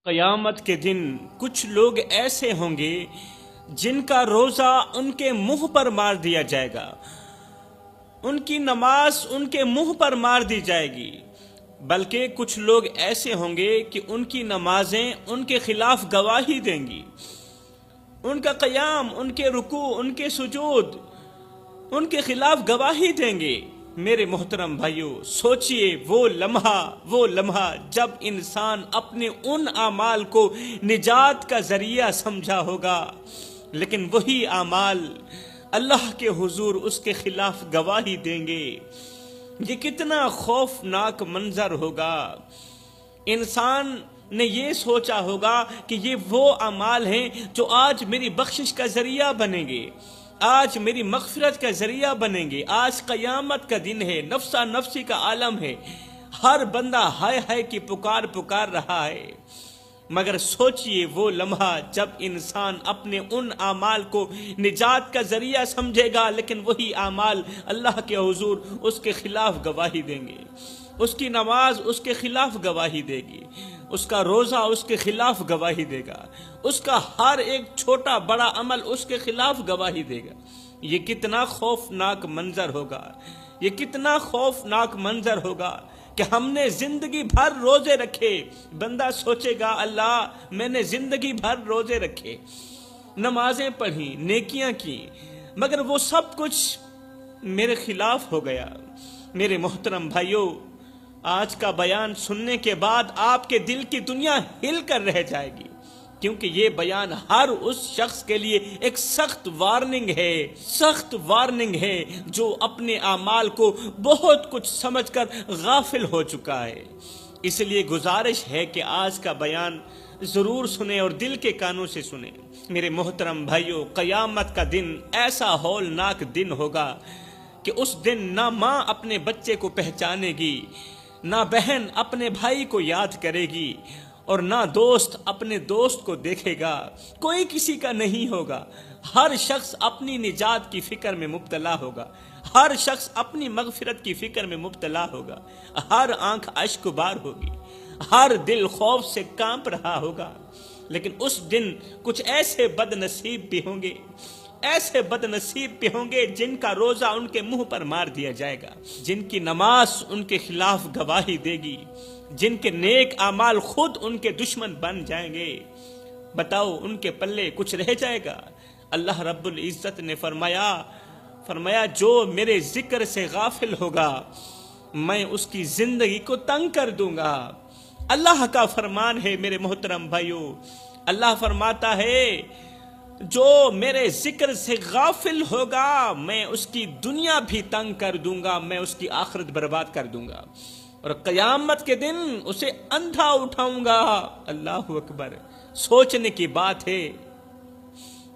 قیامت کے دن کچھ لوگ ایسے ہوں گے جن کا روزہ ان کے منہ پر مار دیا جائے گا، ان کی نماز ان کے منہ پر مار دی جائے گی، بلکہ کچھ لوگ ایسے ہوں گے کہ ان کی نمازیں ان کے خلاف گواہی دیں گی، ان کا قیام، ان کے رکوع، ان کے سجود ان کے خلاف گواہی دیں گے۔ میرے محترم بھائیو، سوچئے وہ لمحہ جب انسان اپنے ان اعمال کو نجات کا ذریعہ سمجھا ہوگا، لیکن وہی اعمال اللہ کے حضور اس کے خلاف گواہی دیں گے۔ یہ کتنا خوفناک منظر ہوگا۔ انسان نے یہ سوچا ہوگا کہ یہ وہ اعمال ہیں جو آج میری بخشش کا ذریعہ بنیں گے، آج میری مغفرت کا ذریعہ بنیں گے، آج قیامت کا دن ہے، نفسا نفسی کا عالم ہے، ہر بندہ ہائے ہائے کی پکار رہا ہے۔ مگر سوچئے وہ لمحہ جب انسان اپنے ان اعمال کو نجات کا ذریعہ سمجھے گا، لیکن وہی اعمال اللہ کے حضور اس کے خلاف گواہی دیں گے، اس کی نماز اس کے خلاف گواہی دے گی، اس کا روزہ اس کے خلاف گواہی دے گا، اس کا ہر ایک چھوٹا بڑا عمل اس کے خلاف گواہی دے گا۔ یہ کتنا خوفناک منظر ہوگا، یہ کتنا خوفناک منظر ہوگا کہ ہم نے زندگی بھر روزے رکھے۔ بندہ سوچے گا اللہ میں نے زندگی بھر روزے رکھے، نمازیں پڑھی، نیکیاں کی، مگر وہ سب کچھ میرے خلاف ہو گیا۔ میرے محترم بھائیو، آج کا بیان سننے کے بعد آپ کے دل کی دنیا ہل کر رہ جائے گی، کیونکہ یہ بیان ہر اس شخص کے لیے ایک سخت وارننگ ہے جو اپنے اعمال کو بہت کچھ سمجھ کر غافل ہو چکا ہے۔ اس لیے گزارش ہے کہ آج کا بیان ضرور سنیں اور دل کے کانوں سے سنیں۔ میرے محترم بھائیو، قیامت کا دن ایسا ہولناک دن ہوگا کہ اس دن نہ ماں اپنے بچے کو پہچانے گی، نہ بہن اپنے بھائی کو یاد کرے گی، اور نہ دوست اپنے دوست کو دیکھے گا، کوئی کسی کا نہیں ہوگا۔ ہر شخص اپنی نجات کی فکر میں مبتلا ہوگا، ہر شخص اپنی مغفرت کی فکر میں مبتلا ہوگا، ہر آنکھ اشک بار ہوگی، ہر دل خوف سے کانپ رہا ہوگا۔ لیکن اس دن کچھ ایسے بد نصیب بھی ہوں گے، ایسے بد نصیب بھی ہوں گے جن کا روزہ ان کے منہ پر مار دیا جائے گا، جن کی نماز ان کے خلاف گواہی دے گی، جن کے نیک اعمال خود ان کے دشمن بن جائیں گے۔ بتاؤ ان کے پلے کچھ رہ جائے گا؟ اللہ رب العزت نے فرمایا جو میرے ذکر سے غافل ہوگا میں اس کی زندگی کو تنگ کر دوں گا۔ اللہ کا فرمان ہے میرے محترم بھائیو، اللہ فرماتا ہے جو میرے ذکر سے غافل ہوگا میں اس کی دنیا بھی تنگ کر دوں گا، میں اس کی آخرت برباد کر دوں گا، اور قیامت کے دن اسے اندھا اٹھاؤں گا۔ اللہ اکبر! سوچنے کی بات ہے،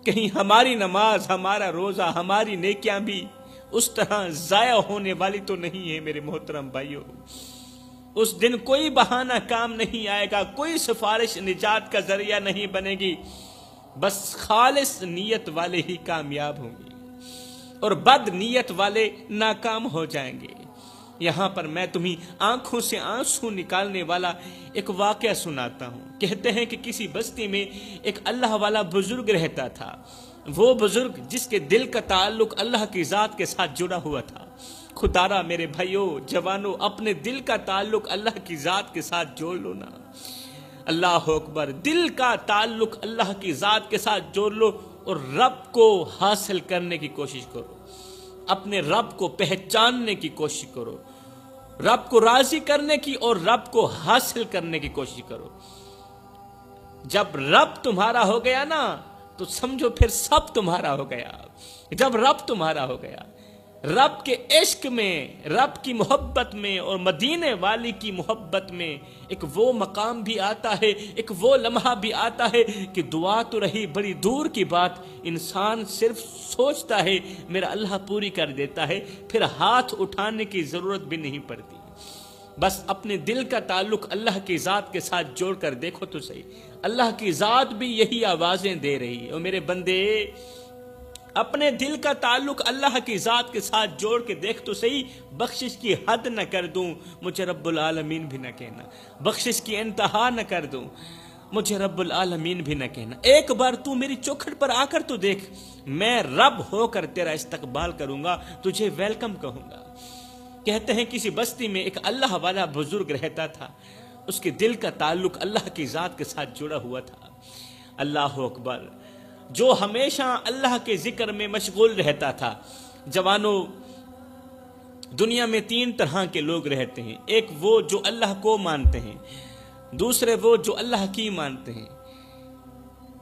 کہیں ہماری نماز، ہمارا روزہ، ہماری نیکیاں بھی اس طرح ضائع ہونے والی تو نہیں ہے میرے محترم بھائیو۔ اس دن کوئی بہانہ کام نہیں آئے گا، کوئی سفارش نجات کا ذریعہ نہیں بنے گی، بس خالص نیت والے ہی کامیاب ہوں گے اور بد نیت والے ناکام ہو جائیں گے۔ یہاں پر میں تمہیں آنکھوں سے آنسو نکالنے والا ایک واقعہ سناتا ہوں۔ کہتے ہیں کہ کسی بستی میں ایک اللہ والا بزرگ رہتا تھا۔ وہ بزرگ جس کے دل کا تعلق اللہ کی ذات کے ساتھ جڑا ہوا تھا۔ خدارا میرے بھائیو، جوانو، اپنے دل کا تعلق اللہ کی ذات کے ساتھ جوڑ لو نا۔ اللہ اکبر! دل کا تعلق اللہ کی ذات کے ساتھ جوڑ لو اور رب کو حاصل کرنے کی کوشش کرو، اپنے رب کو پہچاننے کی کوشش کرو، رب کو راضی کرنے کی اور رب کو حاصل کرنے کی کوشش کرو۔ جب رب تمہارا ہو گیا نا تو سمجھو پھر سب تمہارا ہو گیا۔ جب رب تمہارا ہو گیا، رب کے عشق میں، رب کی محبت میں اور مدینے والی کی محبت میں ایک وہ مقام بھی آتا ہے، ایک وہ لمحہ بھی آتا ہے کہ دعا تو رہی بڑی دور کی بات، انسان صرف سوچتا ہے میرا اللہ پوری کر دیتا ہے، پھر ہاتھ اٹھانے کی ضرورت بھی نہیں پڑتی۔ بس اپنے دل کا تعلق اللہ کی ذات کے ساتھ جوڑ کر دیکھو تو صحیح، اللہ کی ذات بھی یہی آوازیں دے رہی ہے، اور میرے بندے اپنے دل کا تعلق اللہ کی ذات کے ساتھ جوڑ کے دیکھ تو صحیح، بخشش کی حد نہ کر دوں، مجھے رب العالمین بھی نہ کہنا، بخشش کی انتہا نہ کر دوں، مجھے رب العالمین بھی نہ کہنا، ایک بار تو میری چوکھٹ پر آ کر تو دیکھ، میں رب ہو کر تیرا استقبال کروں گا، تجھے ویلکم کہوں گا۔ کہتے ہیں کسی بستی میں ایک اللہ والا بزرگ رہتا تھا، اس کے دل کا تعلق اللہ کی ذات کے ساتھ جڑا ہوا تھا۔ اللہ اکبر، جو ہمیشہ اللہ کے ذکر میں مشغول رہتا تھا۔ جوانوں، دنیا میں 3 طرح کے لوگ رہتے ہیں، ایک وہ جو اللہ کو مانتے ہیں، دوسرے وہ جو اللہ کی مانتے ہیں،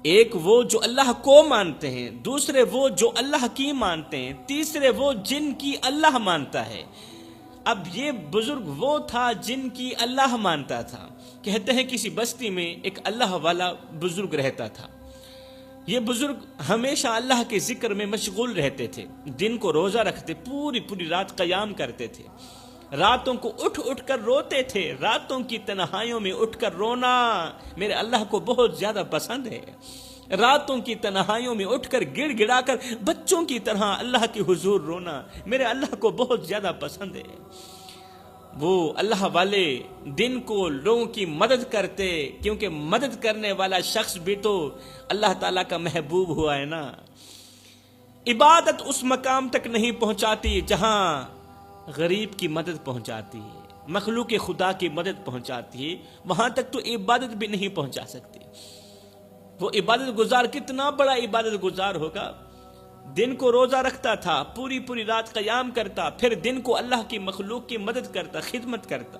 ایک وہ جو اللہ کو مانتے ہیں، دوسرے وہ جو اللہ کی مانتے ہیں، تیسرے وہ جن کی اللہ مانتا ہے۔ اب یہ بزرگ وہ تھا جن کی اللہ مانتا تھا۔ کہتے ہیں کسی بستی میں ایک اللہ والا بزرگ رہتا تھا۔ یہ بزرگ ہمیشہ اللہ کے ذکر میں مشغول رہتے تھے، دن کو روزہ رکھتے، پوری رات قیام کرتے تھے، راتوں کو اٹھ کر روتے تھے۔ راتوں کی تنہائیوں میں اٹھ کر رونا میرے اللہ کو بہت زیادہ پسند ہے۔ راتوں کی تنہائیوں میں اٹھ کر گڑ گڑا کر بچوں کی طرح اللہ کے حضور رونا میرے اللہ کو بہت زیادہ پسند ہے۔ وہ اللہ والے دن کو لوگوں کی مدد کرتے، کیونکہ مدد کرنے والا شخص بھی تو اللہ تعالیٰ کا محبوب ہوا ہے نا۔ عبادت اس مقام تک نہیں پہنچاتی جہاں غریب کی مدد پہنچاتی ہے، مخلوق خدا کی مدد پہنچاتی ہے، وہاں تک تو عبادت بھی نہیں پہنچا سکتی۔ وہ عبادت گزار کتنا بڑا عبادت گزار ہوگا، دن کو روزہ رکھتا تھا، پوری رات قیام کرتا، پھر دن کو اللہ کی مخلوق کی مدد کرتا، خدمت کرتا۔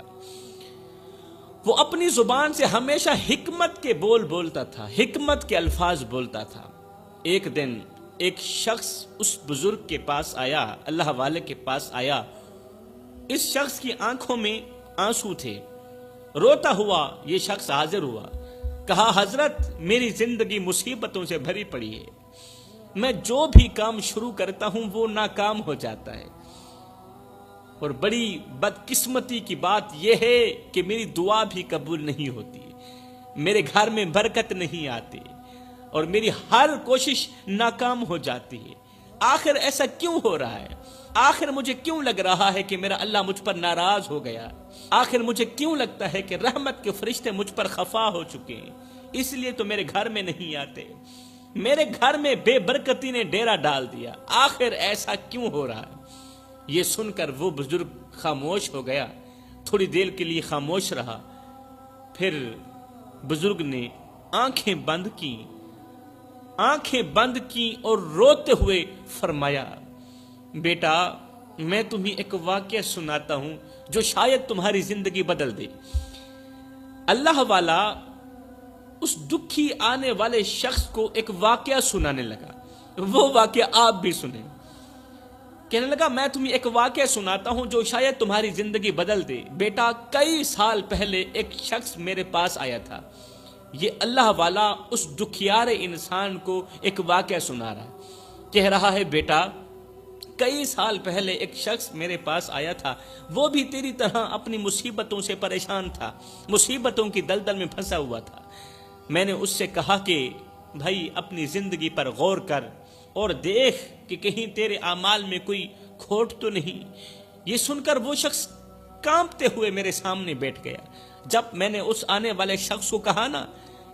وہ اپنی زبان سے ہمیشہ حکمت کے بول بولتا تھا، حکمت کے الفاظ بولتا تھا۔ ایک دن ایک شخص اس بزرگ کے پاس آیا، اللہ والے کے پاس آیا۔ اس شخص کی آنکھوں میں آنسو تھے، روتا ہوا یہ شخص حاضر ہوا، کہا حضرت میری زندگی مصیبتوں سے بھری پڑی ہے، میں جو بھی کام شروع کرتا ہوں وہ ناکام ہو جاتا ہے، اور بڑی بدقسمتی کی بات یہ ہے کہ میری دعا بھی قبول نہیں ہوتی، میرے گھر میں برکت نہیں آتی، اور میری ہر کوشش ناکام ہو جاتی ہے۔ آخر ایسا کیوں ہو رہا ہے؟ آخر مجھے کیوں لگ رہا ہے کہ میرا اللہ مجھ پر ناراض ہو گیا؟ آخر مجھے کیوں لگتا ہے کہ رحمت کے فرشتے مجھ پر خفا ہو چکے ہیں، اس لیے تو میرے گھر میں نہیں آتے، میرے گھر میں بے برکتی نے ڈیرا ڈال دیا، آخر ایسا کیوں ہو رہا ہے؟ یہ سن کر وہ بزرگ خاموش ہو گیا، تھوڑی دیر کے لیے خاموش رہا، پھر بزرگ نے آنکھیں بند کی اور روتے ہوئے فرمایا، بیٹا میں تمہیں ایک واقعہ سناتا ہوں جو شاید تمہاری زندگی بدل دے۔ اللہ والا اس دکھی آنے والے شخص کو ایک واقعہ سنانے لگا، وہ واقعہ آپ بھی سنیں۔ کہنے لگا میں تمہیں ایک واقعہ سناتا ہوں جو شاید تمہاری زندگی بدل دے۔ بیٹا کئی سال پہلے ایک شخص میرے پاس آیا تھا، یہ اللہ والا اس دکھیارے انسان کو ایک واقعہ سنا رہا ہے، کہہ رہا ہے بیٹا کئی سال پہلے ایک شخص میرے پاس آیا تھا، وہ بھی تیری طرح اپنی مصیبتوں سے پریشان تھا، مصیبتوں کی دلدل میں پھنسا ہوا تھا۔ میں نے اس سے کہا کہ بھائی اپنی زندگی پر غور کر اور دیکھ کہ کہیں تیرے اعمال میں کوئی کھوٹ تو نہیں۔ یہ سن کر وہ شخص کانپتے ہوئے میرے سامنے بیٹھ گیا۔ جب میں نے اس آنے والے شخص کو کہا نا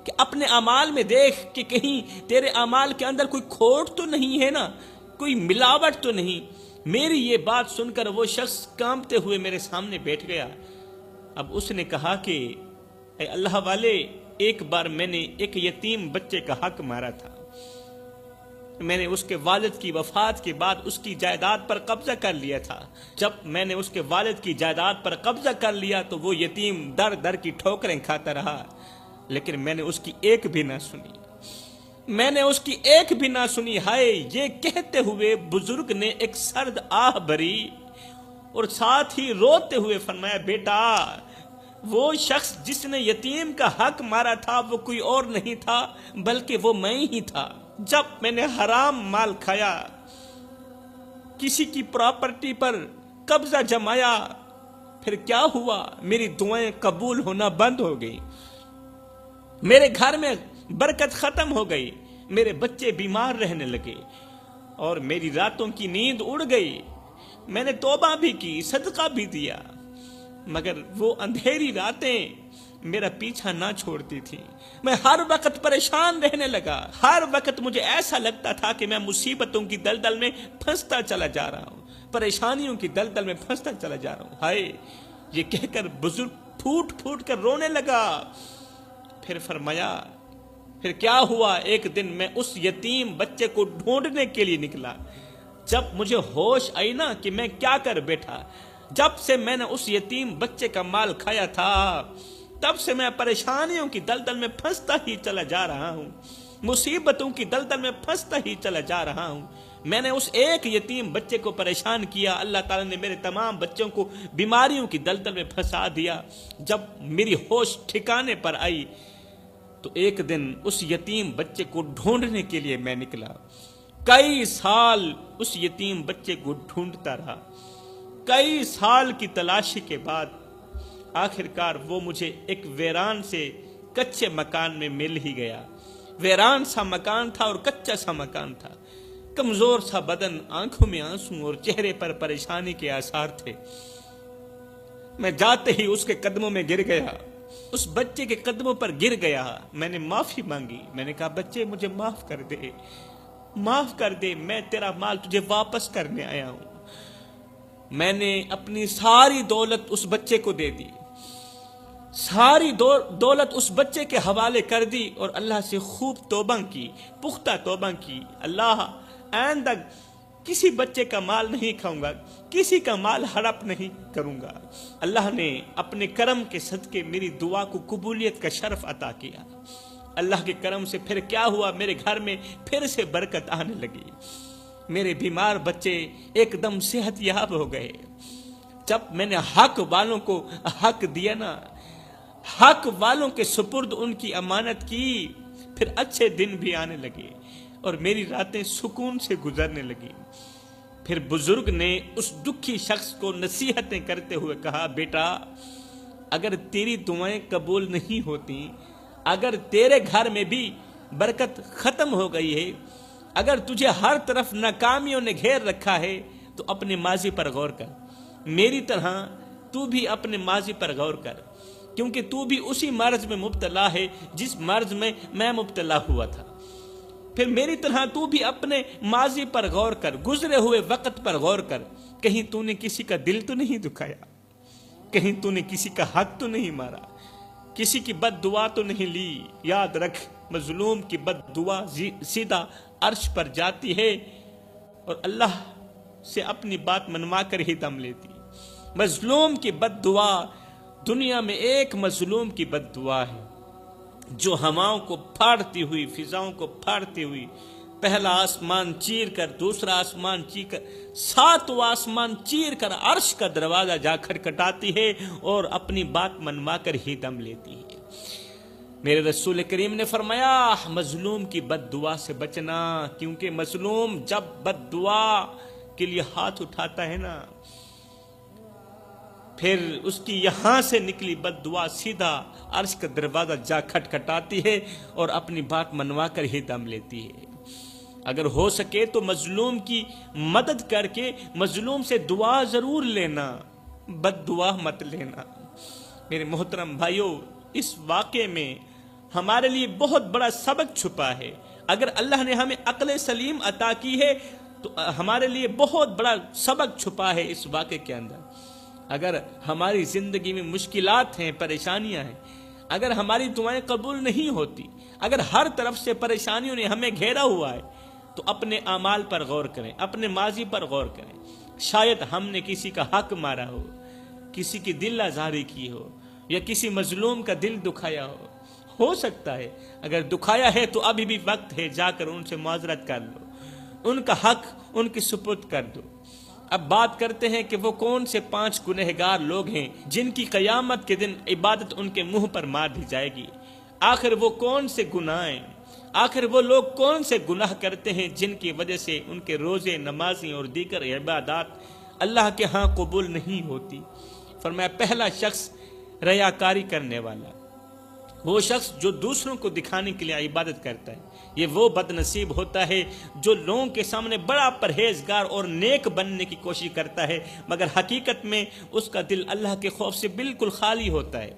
کہ اپنے اعمال میں دیکھ کہ کہیں تیرے اعمال کے اندر کوئی کھوٹ تو نہیں ہے نا، کوئی ملاوٹ تو نہیں، میری یہ بات سن کر وہ شخص کانپتے ہوئے میرے سامنے بیٹھ گیا۔ اب اس نے کہا کہ اے اللہ والے، ایک بار میں نے ایک یتیم بچے کا حق مارا تھا، میں نے اس کے والد کی وفات کے بعد اس کی جائیداد پر قبضہ کر لیا تھا۔ جب میں نے اس کے والد کی جائیداد پر قبضہ کر لیا تو وہ یتیم در در کی ٹھوکریں کھاتا رہا، لیکن میں نے اس کی ایک بھی نہ سنی۔ ہائے، یہ کہتے ہوئے بزرگ نے ایک سرد آہ بھری اور ساتھ ہی روتے ہوئے فرمایا، بیٹا وہ شخص جس نے یتیم کا حق مارا تھا وہ کوئی اور نہیں تھا بلکہ وہ میں ہی تھا۔ جب میں نے حرام مال کھایا، کسی کی پراپرٹی پر قبضہ جمایا، پھر کیا ہوا؟ میری دعائیں قبول ہونا بند ہو گئی، میرے گھر میں برکت ختم ہو گئی، میرے بچے بیمار رہنے لگے اور میری راتوں کی نیند اڑ گئی۔ میں نے توبہ بھی کی، صدقہ بھی دیا، مگر وہ اندھیری راتیں، میرا پیچھا نہ چھوڑتی تھی، میں ہر وقت پریشان رہنے لگا۔ ہر وقت مجھے ایسا لگتا تھا کہ میں مصیبتوں کی دلدل میں پھنستا چلا جا رہا ہوں، پریشانیوں کی دلدل میں پھنستا چلا جا رہا ہوں۔ ہائے، یہ کہہ کر بزرگ پھوٹ پھوٹ کر رونے لگا۔ پھر فرمایا، پھر کیا ہوا؟ ایک دن میں اس یتیم بچے کو ڈھونڈنے کے لیے نکلا۔ جب مجھے ہوش آئی نا کہ میں کیا کر بیٹھا، جب سے میں نے اس یتیم بچے کا مال کھایا تھا، تب سے میں پریشانیوں کی دلدل میں پھنستا ہی چلا جا رہا ہوں، مصیبتوں کی دلدل میں پھنستا ہی چلا جا رہا ہوں۔ میں نے اس ایک یتیم بچے کو پریشان کیا، اللہ تعالیٰ نے میرے تمام بچوں کو بیماریوں کی دلدل میں پھنسا دیا۔ جب میری ہوش ٹھکانے پر آئی تو ایک دن اس یتیم بچے کو ڈھونڈنے کے لیے میں نکلا۔ کئی سال اس یتیم بچے کو ڈھونڈتا رہا۔ کئی سال کی تلاشی کے بعد آخرکار وہ مجھے ایک ویران سے کچے مکان میں مل ہی گیا۔ ویران سا مکان تھا اور کچا سا مکان تھا، کمزور سا بدن، آنکھوں میں آنسو اور چہرے پر پریشانی کے آثار تھے۔ میں جاتے ہی اس کے قدموں میں گر گیا، اس بچے کے قدموں پر گر گیا۔ میں نے معافی مانگی، میں نے کہا بچے مجھے معاف کر دے، معاف کر دے، میں تیرا مال تجھے واپس کرنے آیا ہوں۔ میں نے اپنی ساری دولت اس بچے کو دے دی، ساری دولت اس بچے کے حوالے کر دی اور اللہ سے خوب توبہ کی، پختہ توبہ کی۔ اللہ، آئندہ کسی بچے کا مال نہیں کھاؤں گا، کسی کا مال ہڑپ نہیں کروں گا۔ اللہ نے اپنے کرم کے صدقے میری دعا کو قبولیت کا شرف عطا کیا۔ اللہ کے کرم سے پھر کیا ہوا، میرے گھر میں پھر سے برکت آنے لگی۔ میرے بیمار بچے ایک دم صحت یاب ہو گئے۔ جب میں نے حق والوں کو حق دیا نا، حق والوں کے سپرد ان کی امانت کی، پھر اچھے دن بھی آنے لگے اور میری راتیں سکون سے گزرنے لگی۔ پھر بزرگ نے اس دکھی شخص کو نصیحتیں کرتے ہوئے کہا، بیٹا اگر تیری دعائیں قبول نہیں ہوتی، اگر تیرے گھر میں بھی برکت ختم ہو گئی ہے، اگر تجھے ہر طرف ناکامیوں نے گھیر رکھا ہے، تو اپنے ماضی پر غور کر، میری طرح تو بھی اپنے ماضی پر غور کر، کیونکہ تو بھی اسی مرض میں مبتلا ہے جس مرض میں میں مبتلا ہوا تھا۔ پھر میری طرح تو بھی اپنے ماضی پر غور کر، گزرے ہوئے وقت پر غور کر، کہیں تو نے کسی کا دل تو نہیں دکھایا، کہیں تو نے کسی کا حق تو نہیں مارا، کسی کی بد دعا تو نہیں لی۔ یاد رکھ، مظلوم کی بد دعا سیدھا عرش پر جاتی ہے اور اللہ سے اپنی بات منوا کر ہی دم لیتی۔ مظلوم کی بد دعا، دنیا میں ایک مظلوم کی بد دعا ہے جو ہواؤں کو پھاڑتی ہوئی، فضاؤں کو پھاڑتی ہوئی، پہلا آسمان چیر کر، دوسرا آسمان چیر کر، ساتواں آسمان چیر کر عرش کا دروازہ جا کھٹکھٹاتی ہے اور اپنی بات منوا کر ہی دم لیتی ہے۔ میرے رسول کریم نے فرمایا، مظلوم کی بد دعا سے بچنا، کیونکہ مظلوم جب بد دعا کے لیے ہاتھ اٹھاتا ہے نا، پھر اس کی یہاں سے نکلی بد دعا سیدھا عرش کا دروازہ جا کھٹکھٹاتی ہے اور اپنی بات منوا کر ہی دم لیتی ہے۔ اگر ہو سکے تو مظلوم کی مدد کر کے مظلوم سے دعا ضرور لینا، بد دعا مت لینا۔ میرے محترم بھائیوں، اس واقعے میں ہمارے لیے بہت بڑا سبق چھپا ہے۔ اگر اللہ نے ہمیں عقل سلیم عطا کی ہے تو ہمارے لیے بہت بڑا سبق چھپا ہے اس واقعے کے اندر۔ اگر ہماری زندگی میں مشکلات ہیں، پریشانیاں ہیں، اگر ہماری دعائیں قبول نہیں ہوتی، اگر ہر طرف سے پریشانیوں نے ہمیں گھیرا ہوا ہے، تو اپنے اعمال پر غور کریں، اپنے ماضی پر غور کریں۔ شاید ہم نے کسی کا حق مارا ہو، کسی کی دل آزاری کی ہو، یا کسی مظلوم کا دل دکھایا ہو سکتا ہے۔ اگر دکھایا ہے تو ابھی بھی وقت ہے، جا کر ان سے معذرت کر لو، ان کا حق ان کے سپرد کر دو۔ اب بات کرتے ہیں کہ وہ کون سے 5 گنہگار لوگ ہیں جن کی قیامت کے دن عبادت ان کے منہ پر مار دی جائے گی۔ آخر وہ کون سے گناہ ہیں؟ آخر وہ لوگ کون سے گناہ کرتے ہیں جن کی وجہ سے ان کے روزے، نمازیں اور دیگر عبادات اللہ کے ہاں قبول نہیں ہوتی؟ فرمایا، پہلا شخص ریاکاری کرنے والا، وہ شخص جو دوسروں کو دکھانے کے لیے عبادت کرتا ہے۔ یہ وہ بد نصیب ہوتا ہے جو لوگوں کے سامنے بڑا پرہیزگار اور نیک بننے کی کوشش کرتا ہے، مگر حقیقت میں اس کا دل اللہ کے خوف سے بالکل خالی ہوتا ہے۔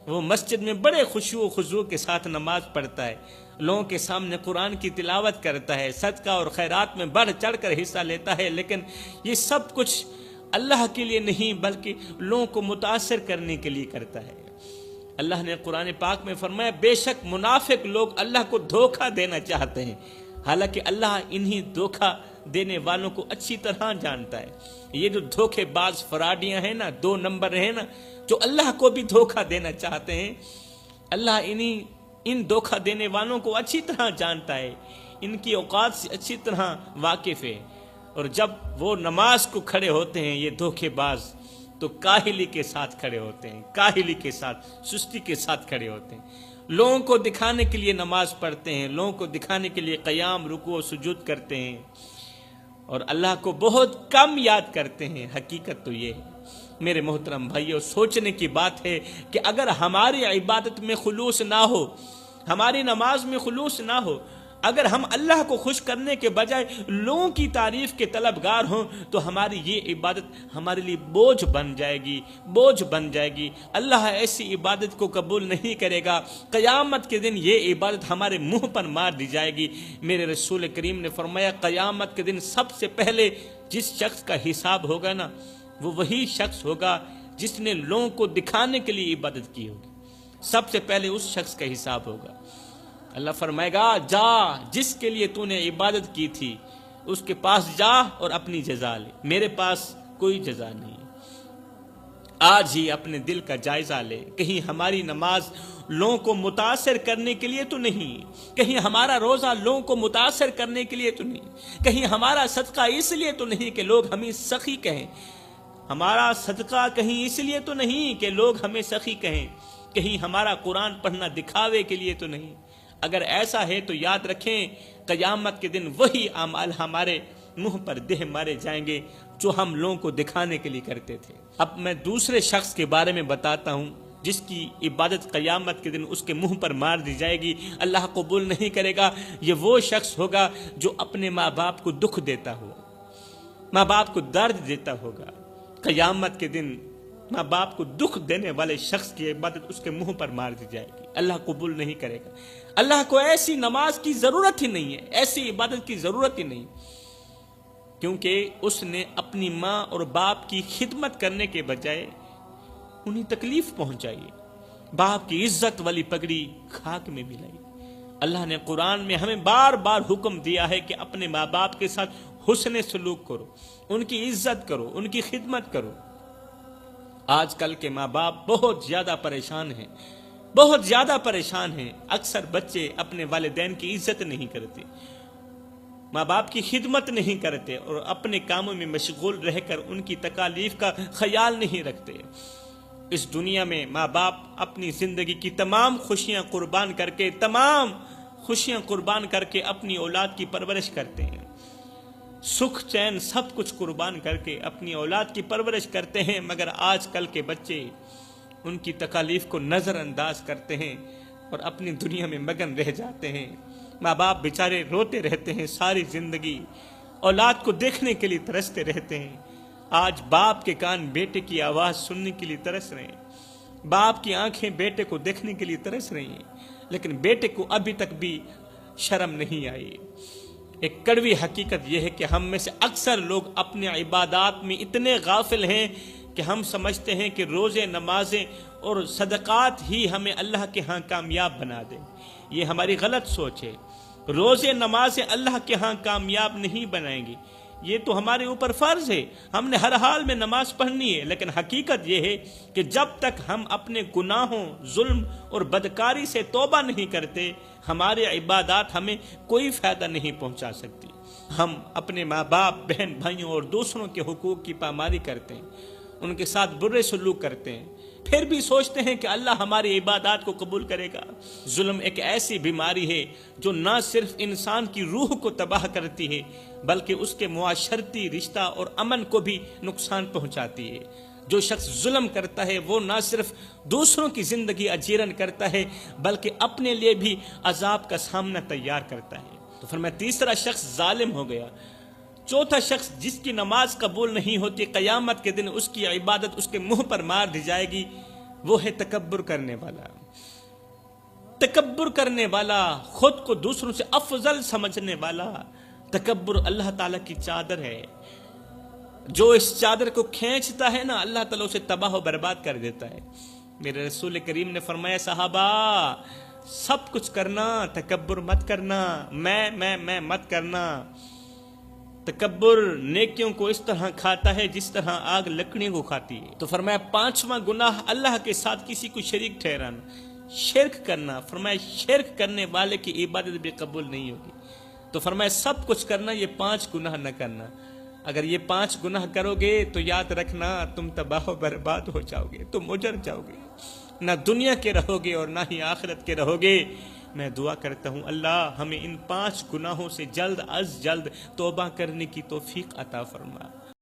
وہ مسجد میں بڑے خشوع و خضوع کے ساتھ نماز پڑھتا ہے، لوگوں کے سامنے قرآن کی تلاوت کرتا ہے، صدقہ اور خیرات میں بڑھ چڑھ کر حصہ لیتا ہے، لیکن یہ سب کچھ اللہ کے لیے نہیں بلکہ لوگوں کو متاثر کرنے کے لیے کرتا ہے۔ اللہ نے قرآن پاک میں فرمایا بے شک منافق لوگ اللہ کو دھوکہ دینا چاہتے ہیں، حالانکہ اللہ انہی دھوکہ دینے والوں کو اچھی طرح جانتا ہے۔ یہ جو دھوکے باز فراڈیاں ہیں نا، 2 نمبر ہیں نا، جو اللہ کو بھی دھوکہ دینا چاہتے ہیں، اللہ ان دھوکہ دینے والوں کو اچھی طرح جانتا ہے، ان کی اوقات سے اچھی طرح واقف ہے۔ اور جب وہ نماز کو کھڑے ہوتے ہیں یہ دھوکے باز، تو کاہلی کے ساتھ کھڑے ہوتے ہیں، کاہلی کے ساتھ، سستی کے ساتھ کھڑے ہوتے ہیں، لوگوں کو دکھانے کے لیے نماز پڑھتے ہیں، لوگوں کو دکھانے کے لیے قیام، رکوع و سجود کرتے ہیں، اور اللہ کو بہت کم یاد کرتے ہیں۔ حقیقت تو یہ ہے میرے محترم بھائیو، سوچنے کی بات ہے کہ اگر ہماری عبادت میں خلوص نہ ہو، ہماری نماز میں خلوص نہ ہو، اگر ہم اللہ کو خوش کرنے کے بجائے لوگوں کی تعریف کے طلبگار ہوں، تو ہماری یہ عبادت ہمارے لیے بوجھ بن جائے گی، بوجھ بن جائے گی۔ اللہ ایسی عبادت کو قبول نہیں کرے گا۔ قیامت کے دن یہ عبادت ہمارے منہ پر مار دی جائے گی۔ میرے رسول کریم نے فرمایا قیامت کے دن سب سے پہلے جس شخص کا حساب ہوگا نا، وہ وہی شخص ہوگا جس نے لوگوں کو دکھانے کے لیے عبادت کی ہوگی۔ سب سے پہلے اس شخص کا حساب ہوگا۔ اللہ فرمائے گا جا، جس کے لیے تو نے عبادت کی تھی اس کے پاس جا اور اپنی جزا لے، میرے پاس کوئی جزا نہیں۔ آج ہی اپنے دل کا جائزہ لے، کہیں ہماری نماز لوگوں کو متاثر کرنے کے لیے تو نہیں، کہیں ہمارا روزہ لوگوں کو متاثر کرنے کے لیے تو نہیں، کہیں ہمارا صدقہ اس لیے تو نہیں کہ لوگ ہمیں سخی کہیں، ہمارا صدقہ کہیں اس لیے تو نہیں کہ لوگ ہمیں سخی کہیں، کہیں ہمارا قرآن پڑھنا دکھاوے کے لیے تو نہیں۔ اگر ایسا ہے تو یاد رکھیں قیامت کے دن وہی اعمال ہمارے منہ پر دہ مارے جائیں گے جو ہم لوگوں کو دکھانے کے لیے کرتے تھے۔ اب میں دوسرے شخص کے بارے میں بتاتا ہوں جس کی عبادت قیامت کے دن اس کے منہ پر مار دی جائے گی، اللہ قبول نہیں کرے گا۔ یہ وہ شخص ہوگا جو اپنے ماں باپ کو دکھ دیتا ہو، ماں باپ کو درد دیتا ہوگا۔ قیامت کے دن ماں باپ کو دکھ دینے والے شخص کی عبادت اس کے منہ پر مار دی جائے گی، اللہ قبول نہیں کرے گا۔ اللہ کو ایسی نماز کی ضرورت ہی نہیں ہے، ایسی عبادت کی ضرورت ہی نہیں، کیونکہ اس نے اپنی ماں اور باپ کی خدمت کرنے کے بجائے انہیں تکلیف پہنچائی، باپ کی عزت والی پگڑی خاک میں ملائی۔ اللہ نے قرآن میں ہمیں بار بار حکم دیا ہے کہ اپنے ماں باپ کے ساتھ حسن سلوک کرو، ان کی عزت کرو، ان کی خدمت کرو۔ آج کل کے ماں باپ بہت زیادہ پریشان ہیں، بہت زیادہ پریشان ہیں۔ اکثر بچے اپنے والدین کی عزت نہیں کرتے، ماں باپ کی خدمت نہیں کرتے، اور اپنے کاموں میں مشغول رہ کر ان کی تکالیف کا خیال نہیں رکھتے۔ اس دنیا میں ماں باپ اپنی زندگی کی تمام خوشیاں قربان کر کے اپنی اولاد کی پرورش کرتے ہیں، سکھ چین سب کچھ قربان کر کے اپنی اولاد کی پرورش کرتے ہیں، مگر آج کل کے بچے ان کی تکالیف کو نظر انداز کرتے ہیں اور اپنی دنیا میں مگن رہ جاتے ہیں۔ ماں باپ بیچارے روتے رہتے ہیں ساری زندگی، اولاد کو دیکھنے کے لیے ترستے رہتے ہیں۔ آج باپ کے کان بیٹے کی آواز سننے کے لیے ترس رہے ہیں، باپ کی آنکھیں بیٹے کو دیکھنے کے لیے ترس رہی ہیں، لیکن بیٹے کو ابھی تک بھی شرم نہیں آئی۔ ایک کڑوی حقیقت یہ ہے کہ ہم میں سے اکثر لوگ اپنے عبادات میں اتنے غافل ہیں کہ ہم سمجھتے ہیں کہ روزے، نمازیں اور صدقات ہی ہمیں اللہ کے ہاں کامیاب بنا دیں۔ یہ ہماری غلط سوچ ہے۔ روزے، نمازیں اللہ کے ہاں کامیاب نہیں بنائیں گی، یہ تو ہمارے اوپر فرض ہے، ہم نے ہر حال میں نماز پڑھنی ہے، لیکن حقیقت یہ ہے کہ جب تک ہم اپنے گناہوں، ظلم اور بدکاری سے توبہ نہیں کرتے، ہمارے عبادات ہمیں کوئی فائدہ نہیں پہنچا سکتی۔ ہم اپنے ماں باپ، بہن بھائیوں اور دوسروں کے حقوق کی پامالی کرتے ہیں، ان کے ساتھ برے سلوک کرتے ہیں، پھر بھی سوچتے ہیں کہ اللہ ہماری عبادات کو قبول کرے گا۔ ظلم ایک ایسی بیماری ہے جو نہ صرف انسان کی روح کو تباہ کرتی ہے بلکہ اس کے معاشرتی رشتہ اور امن کو بھی نقصان پہنچاتی ہے۔ جو شخص ظلم کرتا ہے وہ نہ صرف دوسروں کی زندگی اجیرن کرتا ہے بلکہ اپنے لیے بھی عذاب کا سامنا تیار کرتا ہے۔ تو فرمایا تیسرا شخص ظالم ہو گیا۔ چوتھا شخص جس کی نماز قبول نہیں ہوتی، قیامت کے دن اس کی عبادت اس کے منہ پر مار دی جائے گی۔ وہ ہے تکبر کرنے والا. تکبر کرنے والا، خود کو دوسروں سے افضل سمجھنے والا. تکبر اللہ تعالیٰ کی چادر ہے، جو اس چادر کو کھینچتا ہے نا اللہ تعالیٰ اسے تباہ و برباد کر دیتا ہے. میرے رسول کریم نے فرمایا صحابہ سب کچھ کرنا، تکبر مت کرنا، میں مت کرنا. تکبر نیکیوں کو اس طرح کھاتا ہے جس طرح آگ لکڑیوں کو کھاتی ہے. تو فرمایا 5واں گناہ اللہ کے ساتھ کسی کو شریک ٹھہرانا، شرک کرنا. فرمایا شرک کرنے والے کی عبادت بھی قبول نہیں ہوگی. تو فرمایا سب کچھ کرنا، یہ 5 گناہ نہ کرنا. اگر یہ 5 گناہ کرو گے تو یاد رکھنا تم تباہ و برباد ہو جاؤ گے، تم اجڑ جاؤ گے، نہ دنیا کے رہو گے اور نہ ہی آخرت کے رہو گے. میں دعا کرتا ہوں اللہ ہمیں ان 5 گناہوں سے جلد از جلد توبہ کرنے کی توفیق عطا فرما.